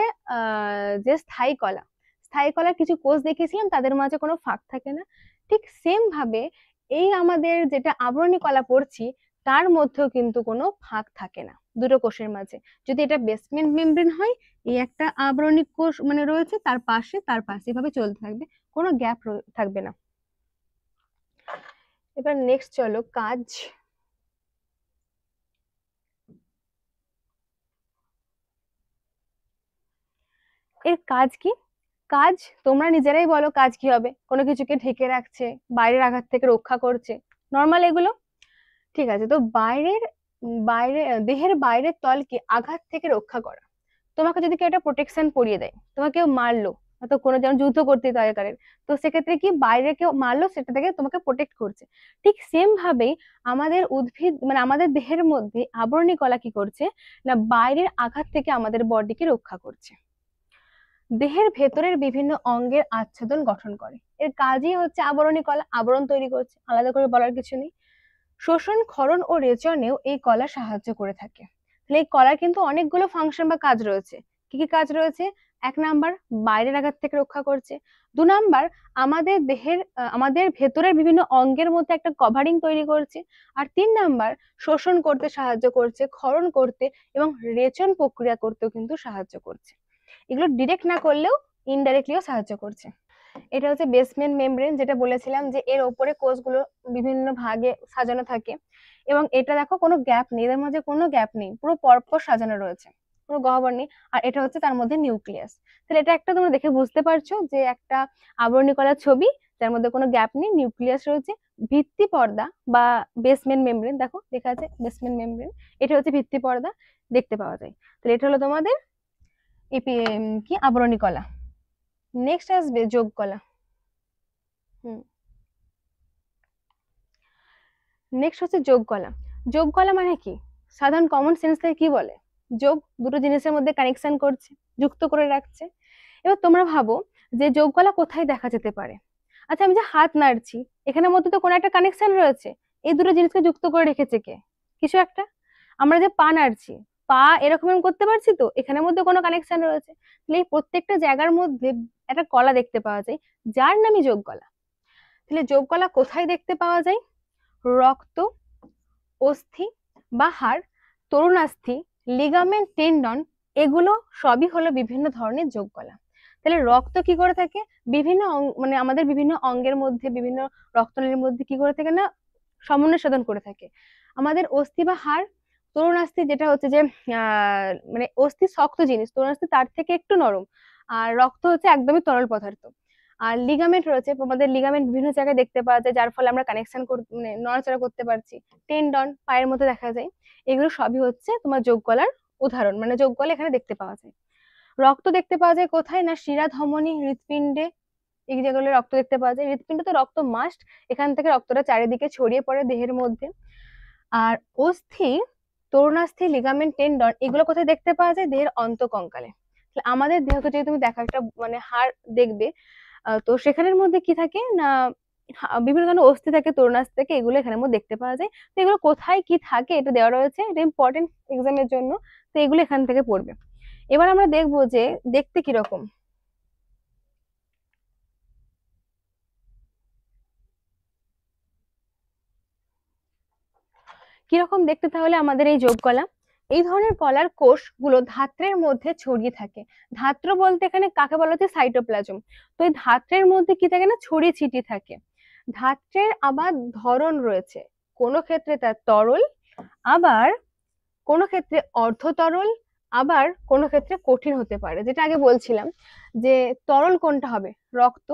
A: যে স্থায়ী কলার কিছু কোষ দেখিয়েছিলাম, তাদের মাঝে কোনো ফাঁক থাকে না। ঠিক সেম ভাবে এই আমাদের যেটা আবরণী কলা পড়ছি, তার মধ্যেও কিন্তু কোনো ফাঁক থাকে না দুটো কোষের মাঝে। যদি এটা বেসমেন্ট মেমব্রেন হয়, এই একটা আবরণী কোষ মানে রয়েছে, তার পাশে এভাবে চলতে থাকবে, কোনো গ্যাপ থাকবে না। এবার নেক্সট চলো কাজ। এর কাজ কি, কাজ তোমরা নিজেরাই বলো কাজ কি হবে। কোনো কিছুকে ঢেকে রাখছে, বাইরের আঘাত থেকে রক্ষা করছে, নর্মাল এগুলো। ঠিক আছে, তো বাইরের বাইরে দেহের বাইরের তলকে আঘাত থেকে রক্ষা করা। তোমাকে যদি কেউ একটা প্রোটেকশন পরিয়ে দেয়, তোমাকে কেউ মারলো, হয়তো কোনো যেমন যুদ্ধ করতে দরকারের, তো সেক্ষেত্রে কি বাইরে কেউ মারলো সেটা থেকে তোমাকে প্রোটেক্ট করছে। ঠিক সেম ভাবেই আমাদের উদ্ভিদ মানে আমাদের দেহের মধ্যে আবরণী কলা কি করছে না বাইরের আঘাত থেকে আমাদের বডিকে রক্ষা করছে। দেহের ভেতরের বিভিন্ন অঙ্গের আচ্ছাদন গঠন করে, এর কাজই হচ্ছে আবরণী কলা আবরণ তৈরি করছে, আলাদা করে বলার কিছু নেই। শোষণ ক্ষরণ ও রেচনেও এই কলা সাহায্য করে থাকে। তাহলে এই কলার কিন্তু অনেকগুলো ফাংশন বা কাজ রয়েছে। কি কি কাজ রয়েছে? 1 নাম্বার, বাইরের আঘাত থেকে রক্ষা করছে। 2 নাম্বার, আমাদের দেহের আমাদের ভেতরের বিভিন্ন অঙ্গের মধ্যে একটা কভারিং তৈরি করছে। আর 3 নাম্বার, শোষণ করতে সাহায্য করছে, ক্ষরণ করতে এবং রেচন প্রক্রিয়া করতেও কিন্তু সাহায্য করছে। এগুলো ডিরেক্ট না করলেও ইনডাইরেক্টলিও সাহায্য করছে। এটা হচ্ছে বেসমেন্ট মেমব্রেন, যেটা বলেছিলাম যে এর ওপরে কোষগুলো বিভিন্ন ভাগে সাজানো থাকে, এবং এটা দেখো কোনো গ্যাপ নেই, এদের মধ্যে কোনো গ্যাপ নেই, পুরো পরপর সাজানো রয়েছে, কোনো গহ্বর নেই। আর এটা হচ্ছে তার মধ্যে নিউক্লিয়াস। তাহলে এটা একটা তোমরা দেখে বুঝতে পারছো যে একটা আবরণী কলার ছবি, যার মধ্যে কোনো গ্যাপ নেই, নিউক্লিয়াস রয়েছে। ভিত্তি পর্দা বা বেসমেন্ট মেমব্রেন, দেখো লেখা আছে বেসমেন্ট মেমব্রেন, এটা হচ্ছে ভিত্তি পর্দা, দেখতে পাওয়া যায়। তাহলে এটা হলো তোমাদের কি আবরণী কলা। নেক্সট আসবে যোগ কলা। নেক্সট হচ্ছে যোগ কলা। যোগ কলা মানে কি? সাধারণ কমন সেন্স থেকে কি বলে? যোগ, দুটো জিনিসের মধ্যে কানেকশন করছে, যুক্ত করে রাখছে। এবার তোমরা ভাবো যে যোগ কলা কোথায় দেখা যেতে পারে? আচ্ছা, আমি যে হাত নাড়ছি, এখানের মধ্যে তো কোনো একটা কানেকশন রয়েছে, এই দুটো জিনিসকে যুক্ত করে রেখেছে কে? কিছু একটা। আমরা যে পা নাড়ছি, পা এরকম এরকম করতে পারছি, তো এখানের মধ্যে কোনো কানেকশন রয়েছে। তাহলে এই প্রত্যেকটা জায়গার মধ্যে একটা কলা দেখতে পাওয়া যায়, যার নামই যোগ কলা। তাহলে যোগ কলা কোথায় দেখতে পাওয়া যায়? রক্ত, অস্থি বা হাড়, তরুণাস্থি, লিগামেন্ট, টেন্ডন, এগুলো সবই হলো বিভিন্ন ধরনের যোগ কলা। তাহলে রক্ত কি করে থাকে? বিভিন্ন মানে আমাদের বিভিন্ন অঙ্গের মধ্যে, বিভিন্ন রক্তনালীর মধ্যে কি করে থাকে না সমন্বয় সাধন করে থাকে। আমাদের অস্থি বা হাড়, তরুণাস্থি যেটা হচ্ছে যে মানে অস্থি শক্ত জিনিস, তরুণাস্থি তার থেকে একটু নরম, আর রক্ত হচ্ছে একদমই তরল পদার্থ। আর লিগামেন্ট রয়েছে, আমাদের লিগামেন্ট বিভিন্ন জায়গায় দেখতে পাওয়া যায়, যার ফলে আমরা কানেকশন মানে নড়াচড়া করতে পারছি। টেন্ডন পায়ের মধ্যে দেখা যায়। এগুলো সবই হচ্ছে তোমার যোগ কলার উদাহরণ, মানে যোগ কলা এখানে দেখতে পাওয়া যায়। রক্ত দেখতে পাওয়া যায় কোথায়? না শিরা, ধমনী, হৃৎপিণ্ডে, এই যেগুলো রক্ত দেখতে পাওয়া যায়। হৃৎপিণ্ড তো রক্ত মাস্ট, এখান থেকে রক্তটা চারিদিকে ছড়িয়ে পড়ে দেহের মধ্যে। আর অস্থি, তরুণাস্থি, লিগামেন্ট, টেন্ডন, এগুলো কোথায় দেখতে পাওয়া যায়? দেহের অন্তঃকঙ্কালে। আমাদের দেহকে যদি তুমি দেখো একটা মানে হাড় দেখবে, তো সেখানের মধ্যে কি থাকে না বিভিন্ন ধরনের অস্থি থাকে, তরুণাস্থি থাকে, এগুলো এখানের মধ্যে দেখতে পাওয়া যায়। তো এগুলো কোথায় কি থাকে এটা দেওয়া রয়েছে, এটা ইম্পর্টেন্ট এক্সামের জন্য, তো এগুলো এখান থেকে পড়বে। এবার আমরা দেখবো যে দেখতে কিরকম। কিরকম দেখতে তাহলে আমাদের এই যোগ কলা? এই ধরনের কলার কোষগুলো ধাত্রের মধ্যে ছড়িয়ে থাকে। ধাত্র বলতে এখানে কাকে বলা হচ্ছে? সাইটোপ্লাজম। তো এই ধাত্রের মধ্যে কি থাকে না ছড়িয়ে ছিটিয়ে থাকে। ধাত্রের আবার ধরন রয়েছে, কোনো ক্ষেত্রে তার তরল, আবার কোনো ক্ষেত্রে অর্ধতরল, আবার কোনো ক্ষেত্রে কঠিন হতে পারে। যেটা আগে বলছিলাম যে তরল কোনটা হবে? রক্ত।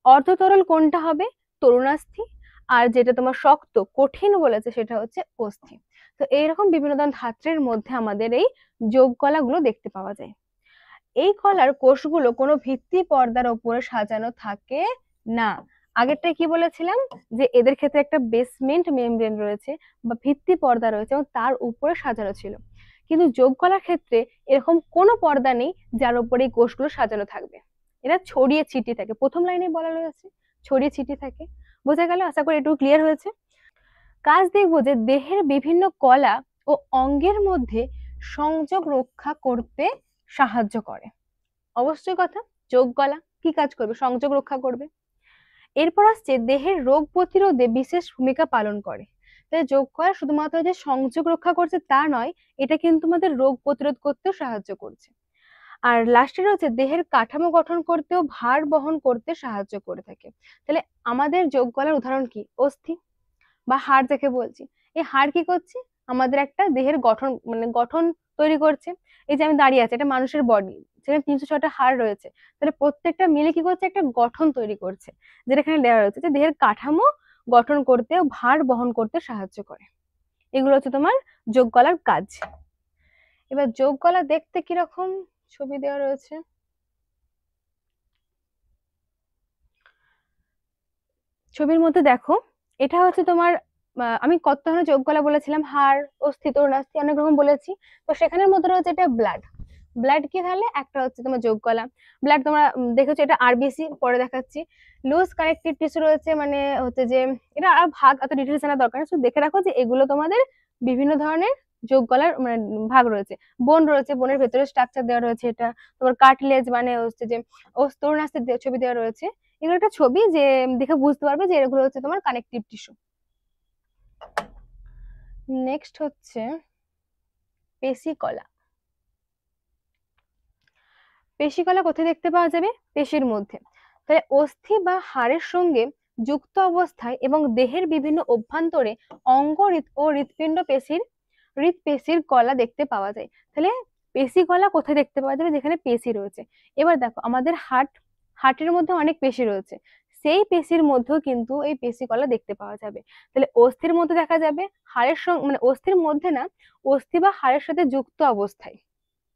A: অর্ধতরল কোনটা হবে? তরুণাস্থি। আর যেটা তোমার শক্ত কঠিন বলেছে সেটা হচ্ছে অস্থি। তো এইরকম বিভিন্ন ধরনের ধাত্রের মধ্যে আমাদের এই যোগ কলাগুলো দেখতে পাওয়া যায়। এই কলার কোষগুলো কোনো ভিত্তি পর্দার উপরে সাজানো থাকে না। আগেরটাই কি বলেছিলাম যে এদের ক্ষেত্রে একটা বেসমেন্ট মেমব্রেন রয়েছে বা ভিত্তি পর্দা রয়েছে এবং তার উপরে সাজানো ছিল, কিন্তু যোগ কলার ক্ষেত্রে এরকম কোনো পর্দা নেই যার উপরে এই কোষগুলো সাজানো থাকবে। এরা ছড়িয়ে ছিটিয়ে থাকে, প্রথম লাইনে বলা রয়েছে ছড়িয়ে ছিটিয়ে থাকে। বোঝা গেল? আশা করি একটু ক্লিয়ার হয়েছে। কাজ দেখবো যে দেহের বিভিন্ন কলা ও অঙ্গের মধ্যে সংযোগ রক্ষা করতে সাহায্য করে। অবশ্যই কথা, যোগ কলা কি কাজ করবে? সংযোগ রক্ষা করবে। এরপর আসছে দেহের রোগ প্রতিরোধে বিশেষ ভূমিকা পালন করে। তাই যোগ কলা শুধুমাত্র যে সংযোগ রক্ষা করছে তা নয়, এটা কিন্তু আমাদের রোগ প্রতিরোধ করতেও সাহায্য করছে। আর লাস্টে রয়েছে দেহের কাঠামো গঠন করতেও ভার বহন করতে সাহায্য করে থাকে। তাহলে আমাদের যোগ কলার উদাহরণ কি? অস্থি বা হাড় যাকে বলছি, এই হাড় কি করছে? আমাদের একটা দেহের গঠন মানে গঠন তৈরি করছে। এই যে আমি দাঁড়িয়ে আছি, এটা মানুষের বডি, যেখানে 306টা হাড় রয়েছে, তাহলে প্রত্যেকটা মিলে কি করছে? একটা গঠন তৈরি করছে, যেটা এখানে দেওয়া রয়েছে যে দেহের কাঠামো গঠন করতে ও ভার বহন করতে সাহায্য করে। এগুলো হচ্ছে তোমার যোগ গলার কাজ। এবার যোগ গলা দেখতে কিরকম ছবি দেওয়া রয়েছে। ছবির মধ্যে দেখো, এটা হচ্ছে তোমার আমি কত ধরনের যোগ গলা বলেছিলাম, হাড়, অস্থি, তরুণাস্থি, অনেক রকম বলেছি। তো সেখানের মধ্যে রয়েছে এটা ব্লাড। ব্লাড কি তাহলে একটা হচ্ছে তোমার যোগ গলা। ব্লাড তোমরা দেখেছো, এটা আরবিসি, পরে দেখাচ্ছি। লুজ কানেকটিভ টিস্যু রয়েছে, মানে হচ্ছে যে এটা আর ভাগ এত ডিটেলস জানা দরকার নেই, শুধু দেখে রাখো যে এগুলো তোমাদের বিভিন্ন ধরনের যোগ গলার মানে ভাগ রয়েছে। বোন রয়েছে, বোনের ভেতরে স্ট্রাকচার দেওয়া রয়েছে। এটা তোমার কার্টিলেজ, মানে হচ্ছে যে তরুণাস্থির ছবি দেওয়া রয়েছে। এগুলো একটা ছবি, যে দেখে বুঝতে পারবে যে এগুলো হচ্ছে তোমার কানেকটিভ টিস্যু। নেক্সট হচ্ছে পেশিকলা। পেশিকলা কোথায় দেখতে পাওয়া যাবে? পেশির মধ্যে। তাহলে অস্থি বা হাড়ের সঙ্গে যুক্ত অবস্থায় এবং দেহের বিভিন্ন অভ্যন্তরে অঙ্গ ও হৃৎপিণ্ড হৃৎপেশির কলা দেখতে পাওয়া যায়। তাহলে পেশি কলা কোথায় দেখতে পাওয়া যাবে? যেখানে পেশি রয়েছে। এবার দেখো, আমাদের হার্টের মধ্যে অনেক পেশি রয়েছে, সেই পেশির মধ্যেও কিন্তু এই পেশি কলা দেখতে পাওয়া যাবে। তাহলে অস্থির মধ্যে দেখা যাবে, হাড়ের সঙ্গে মানে অস্থির মধ্যে না, অস্থি বা হাড়ের সাথে যুক্ত অবস্থায়,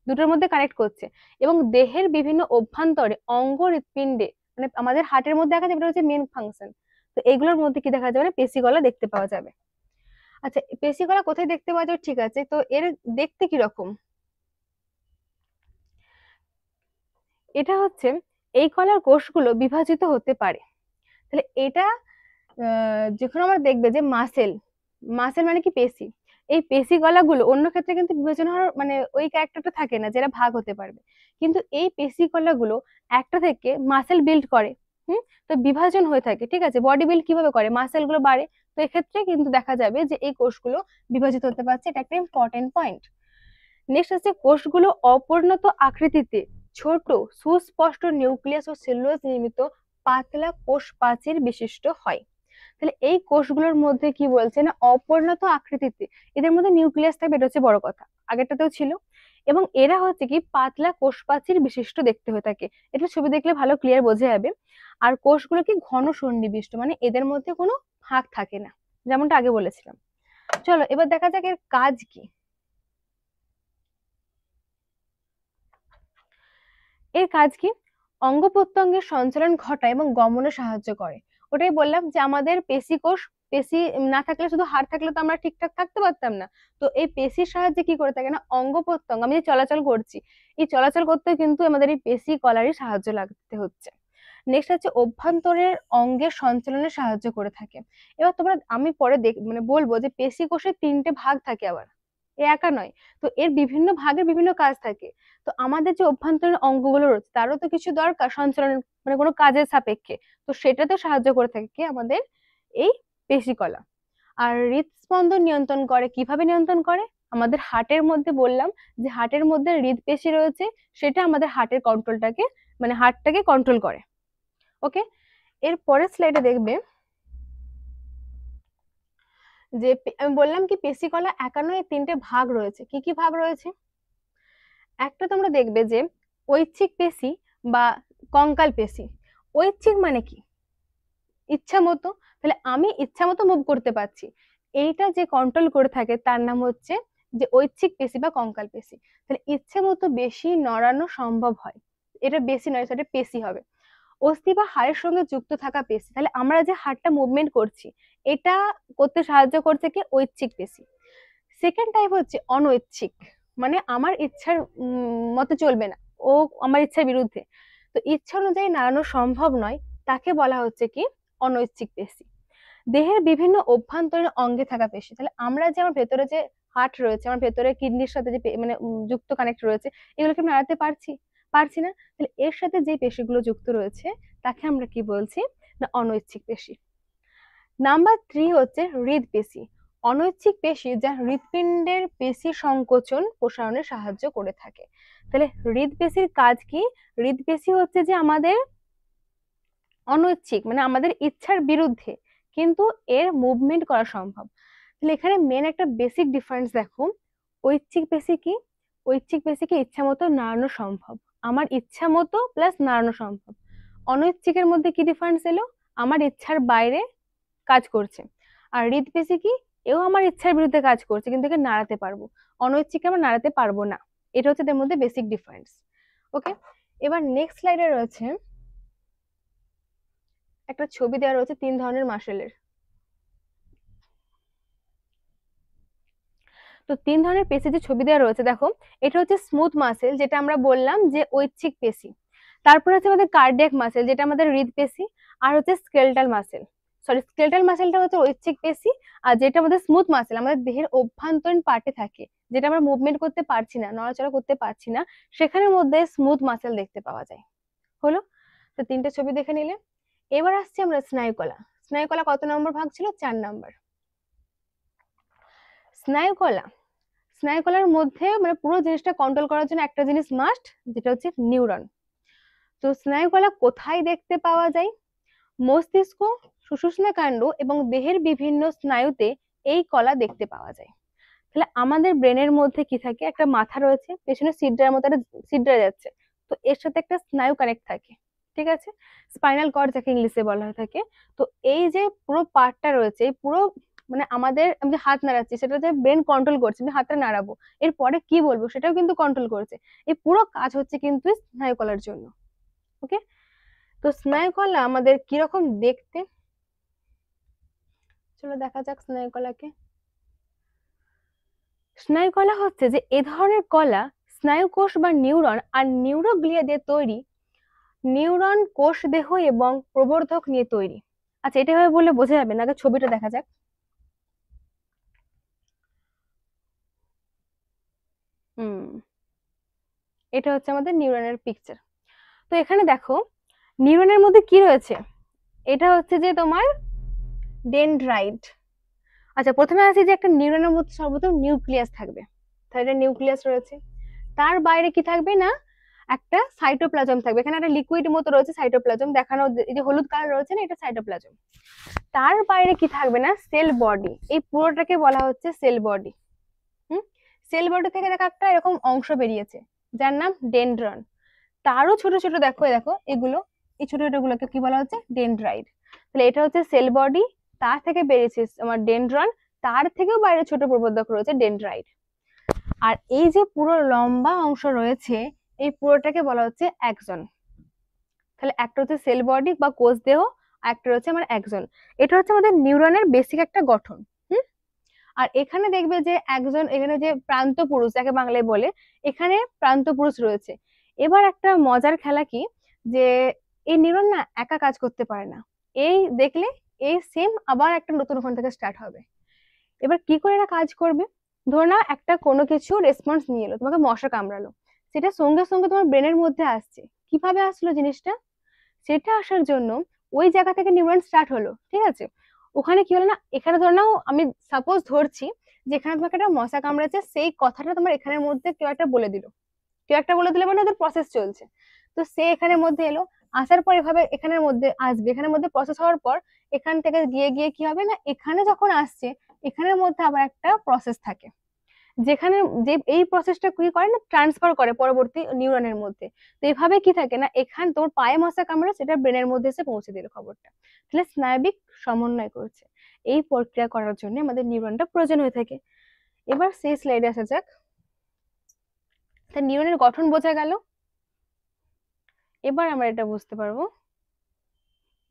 A: দুটোর মধ্যে কানেক্ট করছে, এবং দেহের বিভিন্ন অভ্যন্তরে অঙ্গ হৃৎপিণ্ডে, মানে আমাদের হার্টের মধ্যে দেখা যাবে, এটা হচ্ছে মেন ফাংশন। তো এগুলোর মধ্যে কি দেখা যাবে? পেশিকলা দেখতে পাওয়া যাবে। আচ্ছা, পেশিকলা কোথায় দেখতে পাওয়া যাবে? ঠিক আছে, তো এর দেখতে কিরকম? এটা হচ্ছে, এই কলার কোষগুলো বিভাজিত হতে পারে। তাহলে এটা যখন আমরা দেখবে যে মাসেল, মাসেল মানে কি? পেশি। এই পেশি গলাগুলো অন্য ক্ষেত্রে কিন্তু বিভাজন হওয়ার মানে ওই ক্যারেক্টারটা থাকে না, যেটা ভাগ হতে পারবে। কিন্তু এই পেশি গলাগুলো একটা থেকে মাসেল বিল্ড করে। তো বিভাজন হয়ে থাকে, ঠিক আছে। বডি বিল্ড কিভাবে করে? মাসেল গুলো বাড়ে। তো এক্ষেত্রে কিন্তু দেখা যাবে যে এই কোষগুলো বিভাজিত হতে পারছে, এটা একটা ইম্পর্টেন্ট পয়েন্ট। নেক্সট হচ্ছে, কোষগুলো অপরিণত আকৃতিতে ছোট, সুস্পষ্ট নিউক্লিয়াস ও সেলুলোজ নির্মিত পাতলা কোষ প্রাচীর বিশিষ্ট হয়। তাহলে এই কোষগুলোর মধ্যে কি বলছে না, অপরিণত আকৃতিতে, এদের মধ্যে নিউক্লিয়াস থাকবে, এটা হচ্ছে বড় কথা, আগেরটাতেও ছিল। এবং এরা হচ্ছে কি পাতলা কোষ প্রাচীর বিশিষ্ট দেখতে হয়ে থাকে। এটা ছবি দেখলে ভালো ক্লিয়ার বোঝা যাবে। আর কোষগুলো কি ঘন সন্নিবিষ্ট, মানে এদের মধ্যে কোনো ফাঁক থাকে না, যেমনটা আগে বলেছিলাম। চলো এবার দেখা যাক এর কাজ কি। এর কাজ কি? অঙ্গ প্রত্যঙ্গের সঞ্চালন ঘটায় এবং গমনে সাহায্য করে। ওটাই বললাম যে আমাদের পেশি পেশি না থাকলে, শুধু হাড় থাকলে তো আমরা ঠিকঠাক থাকতে পারতাম না। তো এই পেশির সাহায্যে কি করে থাকে না, অঙ্গ প্রত্যঙ্গ, আমি যে চলাচল করছি, এই চলাচল করতে কিন্তু আমাদের এই পেশি কলারই সাহায্য লাগতে হচ্ছে। নেক্সট হচ্ছে, অভ্যন্তরের অঙ্গের সঞ্চালনে সাহায্য করে থাকে। এবার তোমরা, আমি পরে মানে বলবো যে পেশি কোষের 3টে ভাগ থাকে, আবার এ একা নয়। তো এর বিভিন্ন ভাগের বিভিন্ন কাজ থাকে। তো আমাদের যে অভ্যন্তরীণ অঙ্গগুলো রয়েছে, তারও তো কিছু দরকার সঞ্চালনের, মানে কোনো কাজের সাপেক্ষে। তো সেটাতে সাহায্য করে থাকে কি আমাদের এই পেশিকলা। আর হৃদস্পন্দন নিয়ন্ত্রণ করে, কিভাবে নিয়ন্ত্রণ করে? আমাদের হার্টের মধ্যে বললাম যে হার্টের মধ্যে হৃদপেশি রয়েছে, সেটা আমাদের হার্টের কন্ট্রোলটাকে, মানে হার্টটাকে কন্ট্রোল করে। ওকে, এর পরের স্লাইডে দেখবে যে আমি বললাম কি পেশিকলা একা নয়, 3টে ভাগ রয়েছে। কি কি ভাগ রয়েছে? একটা তোমরা দেখবে যে ঐচ্ছিক পেশি বা কঙ্কাল পেশি। ঐচ্ছিক মানে কি? ইচ্ছা মতো। তাহলে আমি ইচ্ছা মতো মুভ করতে পারছি, এইটা যে কন্ট্রোল করে থাকে তার নাম হচ্ছে যে ঐচ্ছিক পেশি বা কঙ্কাল পেশি। তাহলে ইচ্ছে মতো বেশি নড়ানো সম্ভব হয়, এটা বেশি নয়, সেটা পেশি হবে। অস্থি বা হাড়ের সঙ্গে যুক্ত থাকা পেশি, তাহলে আমরা যে হাড়টা মুভমেন্ট করছি, এটা করতে সাহায্য করছে কি? ঐচ্ছিক পেশি। সেকেন্ড টাইপ হচ্ছে অনৈচ্ছিক, মানে আমার ইচ্ছার মতে চলবে না, ও আমার ইচ্ছার বিরুদ্ধে, তো ইচ্ছা অনুযায়ী নাড়ানো সম্ভব নয়, তাকে বলা হচ্ছে কি? অনৈচ্ছিক পেশি। দেহের বিভিন্ন অভ্যন্তরীণ অঙ্গে থাকা পেশি, তাহলে আমরা যে আমার ভেতরে যে হার্ট রয়েছে, আমার ভেতরে কিডনির সাথে যে মানে যুক্ত কানেক্ট রয়েছে, এগুলোকে আমি নাড়াতে পারছি না। তাহলে এর সাথে যে পেশিগুলো যুক্ত রয়েছে, তাকে আমরা কি বলছি না, অনৈচ্ছিক পেশি। নাম্বার 3 হচ্ছে হৃদপেশি। অনৈচ্ছিক পেশি যা হৃৎপিণ্ডের পেশি সংকোচন প্রসারণে সাহায্য করে থাকে। তাহলে হৃদপেশির কাজ কি? হৃদপেশি হচ্ছে যে আমাদের অনৈচ্ছিক, মানে আমাদের ইচ্ছার বিরুদ্ধে, কিন্তু এর মুভমেন্ট করা সম্ভব। তাহলে এখানে মেন একটা বেসিক ডিফারেন্স দেখো, ঐচ্ছিক পেশি কি? ঐচ্ছিক পেশিকে ইচ্ছা মতো নাড়ানো সম্ভব, আমার ইচ্ছা মতো প্লাস নাড়ানো সম্ভব। অনৈচ্ছিকের মধ্যে কি ডিফারেন্স এলো? আমার ইচ্ছার বাইরে কাজ করছে। আর হৃদপেশি কি? এও আমার ইচ্ছার বিরুদ্ধে কাজ করছে, কিন্তু একে নাড়াতে পারবো, অনৈচ্ছিককে আমরা নাড়াতে পারবো না। এটা হচ্ছে এদের মধ্যে বেসিক ডিফারেন্স। ওকে, এবার নেক্সট স্লাইডে রয়েছে একটা ছবি দেওয়া রয়েছে 3 ধরনের মাসেলের। তো 3 ধরনের পেশি যে ছবি দেওয়া রয়েছে, দেখো এটা হচ্ছে স্মুথ মাসেল, যেটা আমরা বললাম যে ঐচ্ছিক পেশি। তারপর হচ্ছে আমাদের কার্ডিয়াক মাসেল, যেটা আমাদের হৃদপেশি। আর হচ্ছে স্কেলটাল মাসেল, সরি স্কেলটাল মাসেলটা হচ্ছে ঐচ্ছিক পেশি। আর যেটা আমাদের স্মুথ মাসেল আমাদের দেহের অভ্যন্তরীণ পার্টে থাকে, যেটা আমরা মুভমেন্ট করতে পারছি না, নড়াচড়া করতে পারছি না, সেখানের মধ্যে স্মুথ মাসেল দেখতে পাওয়া যায়। হলো, তো 3টে ছবি দেখে নিলে। এবার আসছি আমরা স্নায়ুকলা। স্নায়ুকলা কত নম্বর ভাগ ছিল? 4 নম্বর। স্নায়ুকলা, স্নায়ুকলার মধ্যে মানে পুরো জিনিসটা কন্ট্রোল করার জন্য একটা জিনিস মাস্ট, যেটা হচ্ছে নিউরন। তো স্নায়ুকলা কোথায় দেখতে পাওয়া যায়? মস্তিষ্ক, সুষুম্নাকাণ্ড এবং দেহের বিভিন্ন স্নায়ুতে এই কলা দেখতে পাওয়া যায়। তাহলে আমাদের ব্রেনের মধ্যে কি থাকে? একটা মাথা রয়েছে, পেছনে সিড্রার মতো একটা সিড্রা যাচ্ছে, তো এর সাথে একটা স্নায়ু কানেক্ট থাকে, ঠিক আছে, স্পাইনাল কর্ড যাকে ইংলিশে বলা হয়ে থাকে। তো এই যে পুরো পার্টটা রয়েছে, এই পুরো মানে আমাদের, আমি যে হাত নাড়াচ্ছি সেটা যে ব্রেন কন্ট্রোল করছে, আমি হাতটা নাড়াবো, এরপরে কি বলবো সেটাও কিন্তু কন্ট্রোল করছে। এই পুরো কাজ হচ্ছে কিন্তু স্নায়ুকলার জন্য। ওকে, তো স্নায়ুকলা আমাদের কিরকম দেখতে, চলো দেখা যাক স্নায়ুকলাকে। স্নায়ুকলা হচ্ছে যে এ ধরনের কলা স্নায়ুকোষ বা নিউরন আর নিউরোগ্লিয়া দিয়ে তৈরি, নিউরন কোষ দেহ এবং প্রবর্ধক নিয়ে তৈরি। আচ্ছা, এটা ভাবে বললে বোঝা যাবে না, আগে ছবিটা দেখা যাক। হুম, এটা হচ্ছে আমাদের নিউরনের পিকচার। তো এখানে দেখো নিউরনের মধ্যে কি রয়েছে, এটা হচ্ছে যে তোমার ডেনড্রাইট। আচ্ছা, প্রথমে আসি যে একটা নিউরনের মধ্যে সর্বপ্রথম নিউক্লিয়াস থাকবে, তাহলে এটা নিউক্লিয়াস রয়েছে। তার বাইরে কি থাকবে না, একটা সাইটোপ্লাজম থাকবে, এখানে একটা লিকুইড মতো রয়েছে সাইটোপ্লাজম দেখানো, এই যে হলুদ কালার রয়েছে না, এটা সাইটোপ্লাজম। তার বাইরে কি থাকবে না, সেল বডি, এই পুরোটাকে বলা হচ্ছে সেল বডি। সেল বডি থেকে দেখো একটা এরকম অংশ বেরিয়েছে যার নাম ডেনড্রন। তারও ছোট ছোট দেখো, দেখো এগুলো, এই ছোট ছোট গুলোকে কি বলা হচ্ছে? ডেনড্রাইট। তাহলে এটা হচ্ছে সেল বডি, তার থেকে বেরিয়েছে আমার ডেনড্রন, তার থেকেও বাইরে ছোট প্রবর্ধক রয়েছে ডেনড্রাইট। আর এই যে পুরো লম্বা অংশ রয়েছে, এই পুরোটাকে বলা হচ্ছে অ্যাক্সন। তাহলে একটা হচ্ছে সেল বডি বা কোষ দেহ, আর একটা হচ্ছে আমার অ্যাক্সন। এটা হচ্ছে আমাদের নিউরনের বেসিক একটা গঠন। আর এখানে দেখবে যে একজন, এখানে যে প্রান্ত পুরুষ যাকে বাংলায় বলে, এখানে প্রান্ত পুরুষ রয়েছে। এবার একটা মজার খেলা কি, যে এই নিউরন না একা কাজ করতে পারে না, এই দেখলে এই সেম আবার একটা নতুন ওখান থেকে স্টার্ট হবে। এবার কি করে এরা কাজ করবে? ধরো না একটা কোনো কিছু রেসপন্স নিয়ে এলো, তোমাকে মশা কামড়ালো, সেটা সঙ্গে সঙ্গে তোমার ব্রেনের মধ্যে আসছে। কিভাবে আসলো জিনিসটা? সেটা আসার জন্য ওই জায়গা থেকে নিউরন স্টার্ট হলো, ঠিক আছে। ওখানে কি হলো না, এখানে ধরে নাও আমি সাপোজ ধরছি যে এখানে তোমাকে একটা মশা কামড়াচ্ছে, সেই কথাটা তোমার এখানের মধ্যে কেউ একটা বলে দিল, কেউ একটা বলে দিলে মানে ওদের প্রসেস চলছে। তো সে এখানের মধ্যে এলো, আসার পর এভাবে এখানের মধ্যে আসবে, এখানের মধ্যে প্রসেস হওয়ার পর এখান থেকে গিয়ে গিয়ে কি হবে না, এখানে যখন আসছে এখানের মধ্যে আবার একটা প্রসেস থাকে, যেখানে যে এই প্রসেসটা কি করে না, ট্রান্সফার করে পরবর্তী নিউরনের মধ্যে। তো এইভাবে কি থাকে না, এখান তোর পায়ে মশা কামড়ে সেটা ব্রেনের মধ্যে এসে পৌঁছে দিল খবরটা। তাহলে স্নায়বিক সমন্বয় করছে, এই প্রক্রিয়া করার জন্য আমাদের নিউরনটা প্রয়োজন হয়ে থাকে। এবার সেই স্লাইডে আসা যাক। তা নিউরনের গঠন বোঝা গেল, এবার আমরা এটা বুঝতে পারবো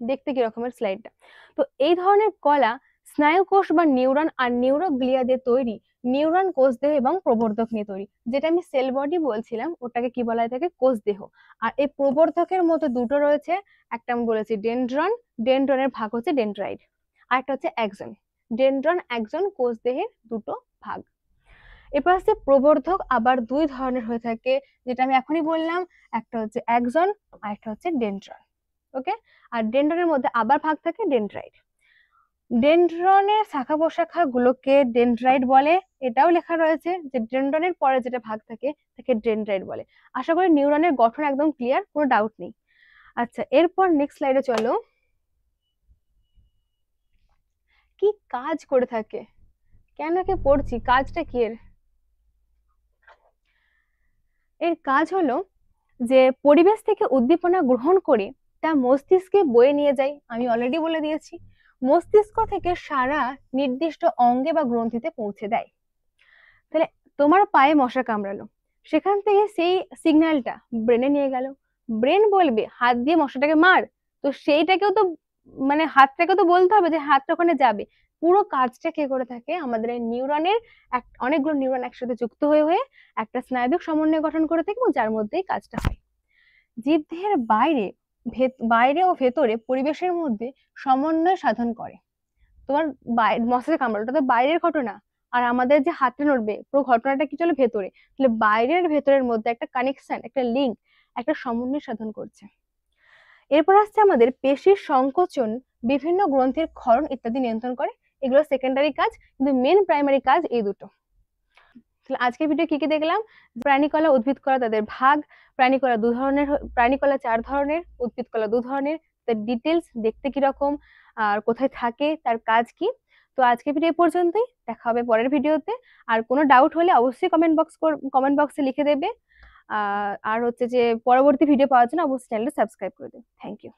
A: দেখতে কি রকমের স্লাইডটা। তো এই ধরনের কলা স্নায়ুকোষ বা নিউরন আর নিউরোগ্লিয়া দিয়ে তৈরি, নিউরন কোষ দেহ এবং প্রবর্ধক নিয়ে তৈরি। যেটা আমি সেল বডি বলছিলাম ওটাকে কি বলা হয় থাকে? কোষ দেহ। আর এই প্রবর্ধকের মতো দুটো রয়েছে, একটা আমি বলেছি ডেনড্রন, ডেনড্রনের ভাগ হচ্ছে ডেনড্রাইট, আর একটা হচ্ছে অ্যাক্সন। ডেনড্রন অ্যাক্সন কোষ দেহের দুটো ভাগ। এরপর হচ্ছে প্রবর্ধক আবার দুই ধরনের হয়ে থাকে, যেটা আমি এখনই বললাম, একটা হচ্ছে অ্যাক্সন আর একটা হচ্ছে ডেনড্রন। ওকে, আর ডেনড্রনের মধ্যে আবার ভাগ থাকে ডেনড্রাইট। ডেনড্রনের শাখা প্রশাখা গুলোকে ডেনড্রাইট বলে, এটাও লেখা রয়েছে যে ডেনড্রনের পরে যেটা ভাগ থাকে তাকে ডেনড্রাইট বলে। আশা করি নিউরনের গঠন একদম ক্লিয়ার, কোনো ডাউট নেই। আচ্ছা, এরপর নেক্সট স্লাইডে চলো, কি কাজ করে থাকে, কেন একে পড়ছি, কাজটা কি এর? এর কাজ হলো যে পরিবেশ থেকে উদ্দীপনা গ্রহণ করে তা মস্তিষ্কে বয়ে নিয়ে যায়, আমি অলরেডি বলে দিয়েছি। মস্তিষ্ক থেকে সারা নির্দিষ্ট অঙ্গে বা গ্রন্থিতে পৌঁছে দেয়। তাহলে তোমার পায়ে মশা কামড়ালো, সেখান থেকে সেই সিগন্যালটা ব্রেনে নিয়ে গেল, ব্রেন বলবে হাত দিয়ে মশাটাকে মার, তো সেইটাকেও তো মানে হাতটাকে তো বলতে হবে যে হাতটা ওখানে যাবে। পুরো কাজটা কে করে থাকে, আমাদের নিউরনের অনেকগুলো নিউরন একসাথে যুক্ত হয়ে হয়ে একটা স্নায়বিক সমন্বয় গঠন করে থাকে, এবং যার মধ্যেই কাজটা হয়। জীবদেহের বাইরে বাইরে ও ভেতরে পরিবেশের মধ্যে সমন্বয় সাধন করে। তোমার মশা কামড়ালো, ওটা তো বাইরের ঘটনা, আর আমাদের যে হাতটা নড়বে পুরো ঘটনাটা কি চলে ভেতরে, তাহলে বাইরের ভেতরের মধ্যে একটা কানেকশন, একটা লিঙ্ক, একটা সমন্বয় সাধন করছে। এরপর আসছে আমাদের পেশির সংকোচন, বিভিন্ন গ্রন্থির ক্ষরণ ইত্যাদি নিয়ন্ত্রণ করে। এগুলো সেকেন্ডারি কাজ, কিন্তু মেন প্রাইমারি কাজ এই দুটো। আজকের ভিডিও কি কি দেখলাম, প্রাণীকলা উদ্ভিদকলা তাদের ভাগ, প্রাণীকলা 2 ধরনের, প্রাণীকলা 4 ধরনের, উদ্ভিদকলা 2 ধরনের, তার ডিটেলস দেখতে কিরকম আর কোথায় থাকে, তার কাজ কি। তো আজকের ভিডিও পর্যন্তই, দেখা হবে পরের ভিডিওতে। আর কোনো ডাউট হলে অবশ্যই কমেন্ট বক্সে লিখে দেবে। আর হচ্ছে যে পরবর্তী ভিডিও পাওয়ার জন্য অবশ্যই চ্যানেলটা সাবস্ক্রাইব করে দেবে। Thank you.